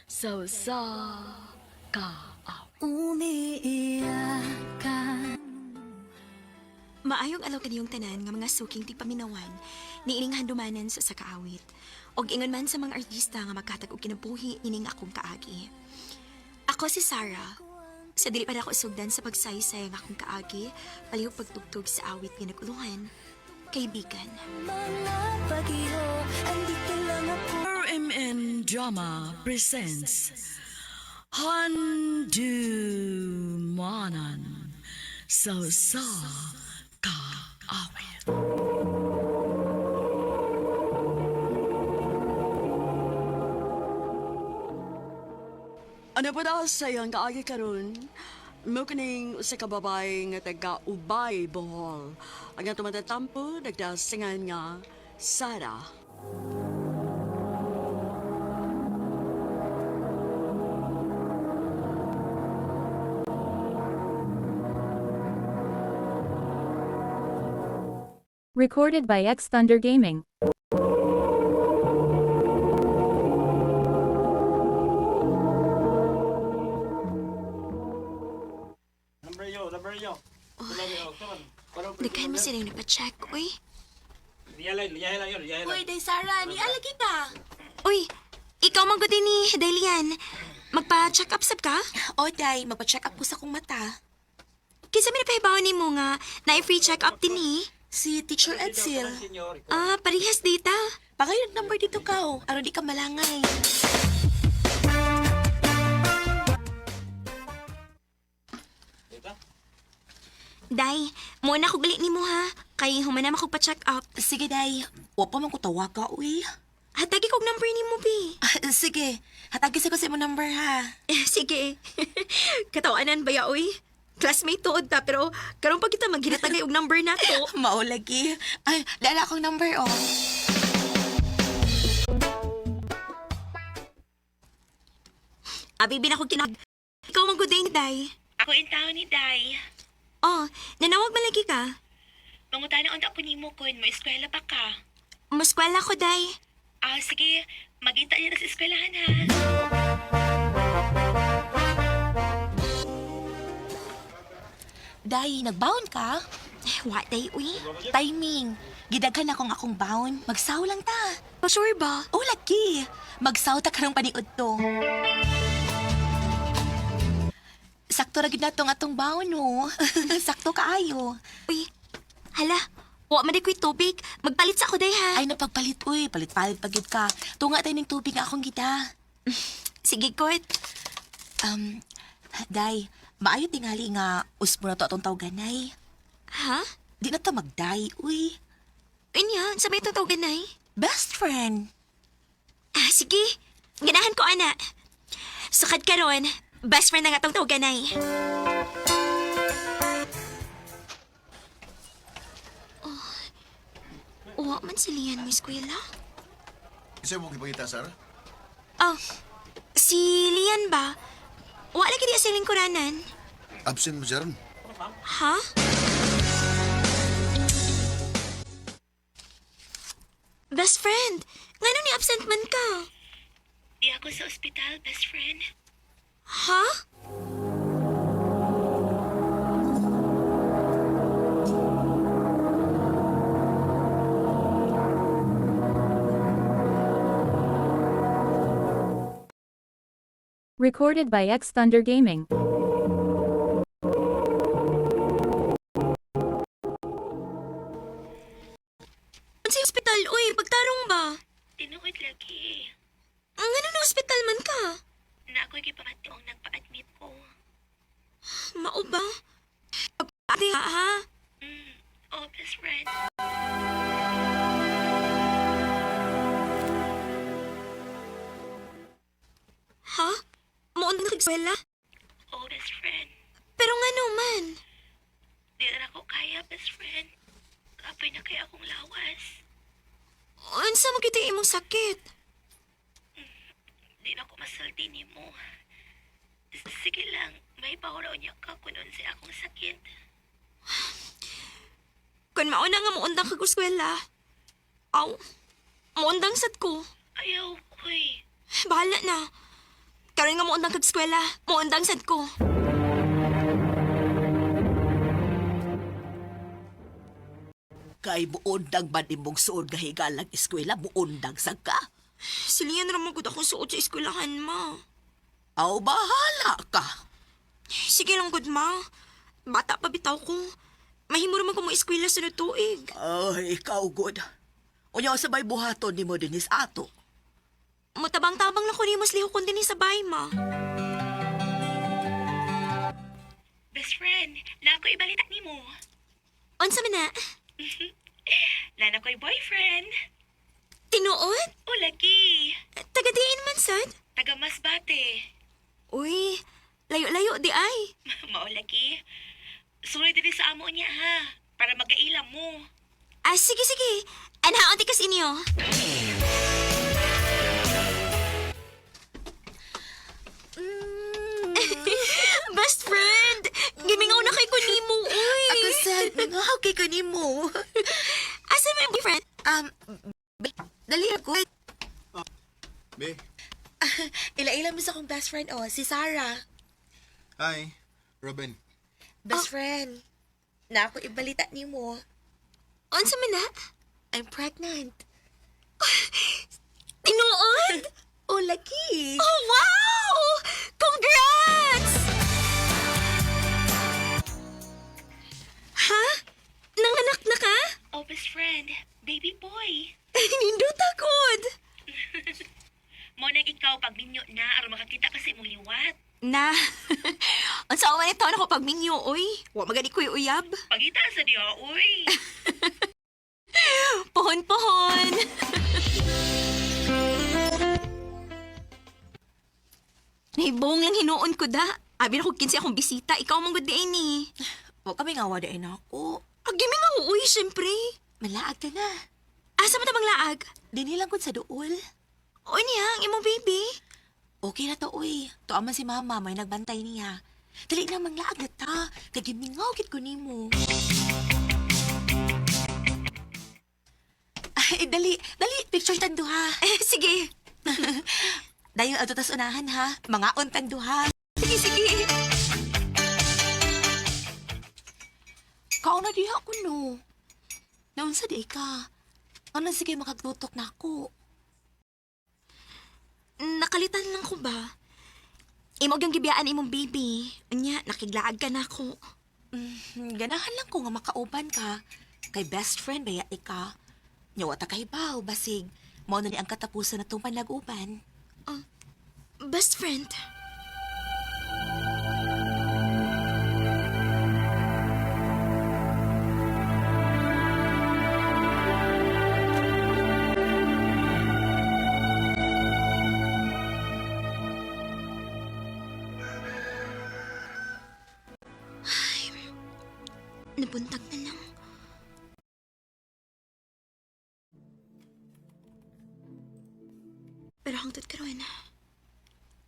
So ka. Umiiyak ka. Maayong alaw kaniyong tanan nga mga suking tigpaminawan ni ining handumanan sa kaawit. Og ingon man sa mga artista nga magkatag og kinabuhi ining akong kaagi. Ako si Sarah. Sa dili pa na ako sugdan sa pagsaysay nga akong kaagi, palihog pagtugtog sa awit nga naguluhan. Kaibigan. Mga pag-iyo, andito lang ako. RMN Drama presents Handumanan So ka awit. Ano po daw sa iyang kaagi karon? Mo kining usa ka babae nga taga Ubay, Bohol. Ang nga tumatatampo nagdasingan nga Sara. Recorded by X Thunder Gaming. Number yo. Daghan mo silang napacheck, uy. Liyahay lang yun. Uy, day Sarah, ni alagi ka. Uy, ikaw manggod ni Delian. Magpa-check up sab ka? O, day, magpa-check up ko sa kong mata. Kinsa may napahibaw ni mo nga na free check up din ni? Si Teacher Edsel. Ah, parehas data. Pakayo number dito ka, aron di ka malangay. Day, muna ko gali ni mo ha. Kay humanam ako pa-check up. Sige, day. Wa pa man ko tawag ka, uy. Hatagi kog number ni mo, Bi. Sige, hatagis ako sa imo number, ha. Sige. Katawanan ba ya, uy? Classmate tuod ta, pero karon pa kita maghinatagay og number nato. Mao lagi. Ay, dala akong number, oh. Abi bin ako kinag... Ikaw magguday, Day. Ako yung tao ni Day. Oh, nanawag malagi ka. Mangutana unta ko nimo kun mo eskwela pa ka. Muskwela ko, Day. Sige, maginta niya na sa eskwelahan ha. Day, nagbaon ka? What, Day, uy? Timing. Gidaghan akong akong baon. Magsaw lang ta. Sure ba? Oh, lagi. Magsaw ta karong paniud to. Sakto ra gid nato nga atong baon, no. Sakto kaayo. Uy, hala. Wa man di ko'y tubig. Magpalit sa ako, Day, ha? Ay, napagpalit, uy. Palit-palit pagid ka. Tunga tayo ng tubig nga akong gida. Sige, Kurt. Day, maayo tingali nga usmo na to atong tawganay. Ha? Di na to magday, uy. Unya, sa may tatawagan, Day? Best friend. Sige. Ganahan ko, ana. Sukad ka ron. Best friend na nga tong tawaganay. Wa man si Lian mo eskwela? Isa mo kipagita, Sarah? Oh, si Lian ba? Wa lagi di sa lingkuranan. Absent mo siya ron. Ha? Best friend, ngano ni absent man ka? Di ako sa ospital, best friend. Ha? Recorded by X Thunder Gaming. Sa ospital, uy, pagtarong ba? Tinuod lagi. Ngano na ospital man ka? Na ako'y gipamationg nagpa-admit ko. Mao ba? Pagpati ha? Oh, best friend. Ha? Moon na kagswela? Oh, best friend. Pero ngano man? Di na ako kaya, best friend. Kapay na kaya akong lawas. Unsa mo kita imong sakit? Di na ako masaldi ni mo. Sige lang, may pahuraw niya ka kunon sa akong sakit. Kung mauna nga muundang kag eskwela. Aw, muundang sad ko. Ayaw, uy. Bahala na. Karon nga muundang kag eskwela, muundang sad ko. Kay buondag ba imong suod nga higalang eskwela, buondag sag ka? Siliyan naman gud ako suot sa eskwelahan, ma. Aw, bahala ka. Sige lang gud, ma. Bata pa bitaw ko. Mahimo naman ko mo eskwela sa tuig. Ay, ikaw good. Unya sabay buhaton ni mo dinis ato. Mutabang-tabang lang ko ni mas liho kon din sa bay, ma. Best friend, na ako ibalita ni mo. Unsa man na? Lana ko'y boyfriend. Tinuod? O, lagi. Taga-diin man, sad? Taga Masbate. Uy, layo-layo di ay. Mao, lagi. Sunod din sa amo niya, ha? Para magkailam mo. Ah, sige. Anhaon ti kas inyo. Best friend! Gimingaw na kay ko nimo, uy! Ako sad, nangahaw kay ko nimo. Asa mo yung boyfriend? Dali ako. Be, Ila-ila mo sa akong best friend, oh, si Sarah. hi, Robin. Best friend, na ako ibalita nimo. Unsa man na? I'm pregnant. Tinuod? Oh, lagi. Oh, wow! Congrats! Ha? Nanganak na ka? Oh, best friend. Baby boy. Nindot agod. Mo nang ikaw pag minyo na aron makakita kasi mo liwat. Na, unsa man ito ako pag minyo, oy. Wa magani ko'y uyab. Pagita sa diya, uy. Pohon-pohon. Nahibong lang hinuon ko da. Abi na ko kinsi akong bisita. Ikaw mong good day ni. Huwag kami nga wadain ako. Agimi nga uy, syempre. Malaag ka na. Asa mo tamang laag? Dinilang ko sa duol. O niya, ang imong baby. Okay na to, uy. Tuaman si mama, may nagbantay niya. Dali namang laag na ta. Kagimingaw kit ko nimo. Ay, dali. Picture tan duha. Sige. Dayon ato tas unahan ha. Mga untang duha. Sige. Kao na diha ko no. Naun sa di ka. Ano sige makagtutok na ako. Nakalitan lang ko ba? Imog yung gibiyaan imong baby. Unya, nakiglaag ka na ako. Ganahan lang ko nga makauban ka. Kay best friend baya ika. Nyawa ta kay baw, basig. Mao na ni ang katapusan na itong panag-uban. Best friend. Nabuntag na lang. Pero hangtod karon,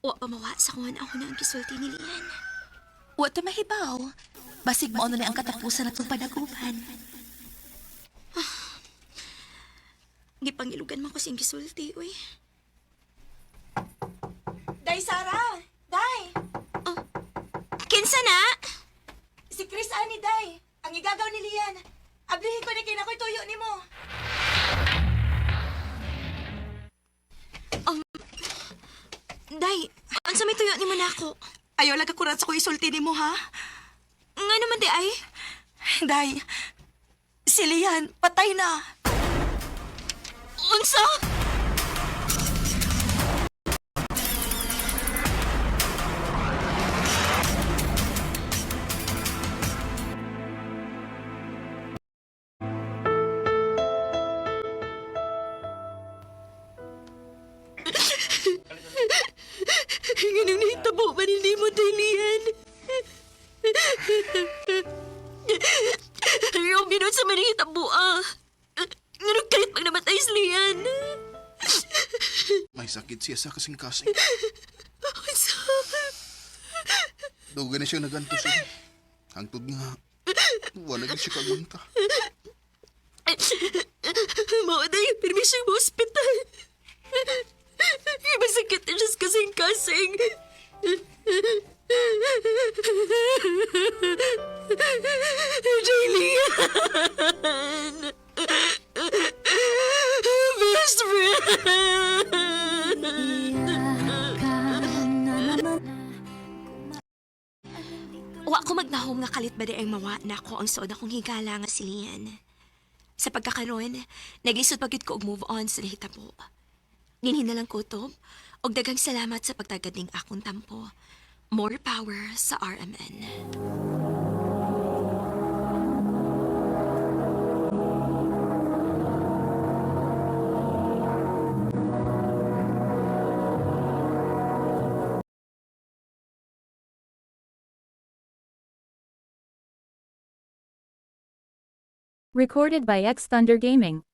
wa pa mawa sa kuhan ako na ang gisulti ni Lian. Wa ta mahibaw. Basig mao na ni ang katapusan na itong panag-uban. Gipangilugan man ko siyang gisulti, uy. Day, Sarah! Day! Kinsa na? Si Chris ani, Day! Ang igagaw ni Lian! Ablihin ko na kinakoy tuyo ni mo! Day, unsa may tuyo ni mo na ako? Ayaw lang kakurat sa ko isulti ni mo, ha? Nga naman, di ay? Day, si Lian, patay na! Unsa? Ganun nahitabo ba ni mo, Lian? Ayaw binot sa manihitabo, ah. Ganun kalit pag namatay si Lian. May sakit siya sa kasing-kasing. Duga na siyang nagantos eh. Hangtod nga. Wala na siya kagunta. Mao na yung permisyong mo hospital. Ibasakit na siya sa kasing-kasing. Jaylian! Best friend! Wa ko magnahom nga kalit ba ang mawa na ako ang suod akong higala nga si Lian. Sa pagkakaroon, naglisod pagkit ko og move on sa nahitabo. Ginhin na lang ko to, og daghang salamat sa pagtagad ning akong tampo. More power sa RMN. Recorded by X Thunder Gaming.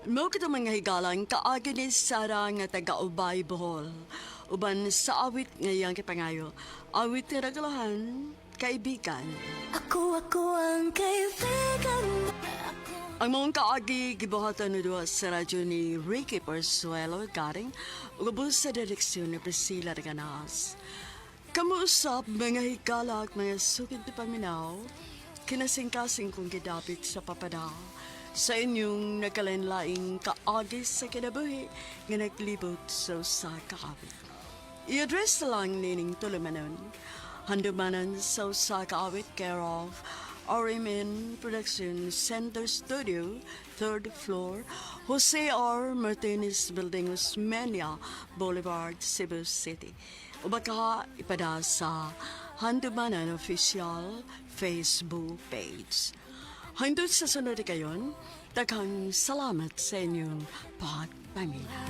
Mo kita mga higalang kaagi ni Sara nga taga-ubay Bohol. Uban sa awit ngayang kipangayo. Awit nga nagalahan, kaibigan. Ako ang kaibigan. Ang mong kaagi gibuhatan na doon sa radyo ni Ricky Porzuelo garing ugabos sa direksyon ni Priscilla Reganas. Kamuusap mga higala at mga sukid na paminaw, kinasing-kasing kong gidapit sa papadaw sa inyong nagkalenlaing kaagi sa kinabuhi nga naglibot sa usa kaawit. I-address na lang nining tulumanon, handumanan sa usa kaawit care of RMN Production Center Studio, 3rd floor, Jose R. Martinez Building, Osmeña Boulevard, Cebu City. O baka ipada sa Handumanan Official Facebook page. Hangtod sa sunod kayon, daghang salamat sa inyong pagpamilya.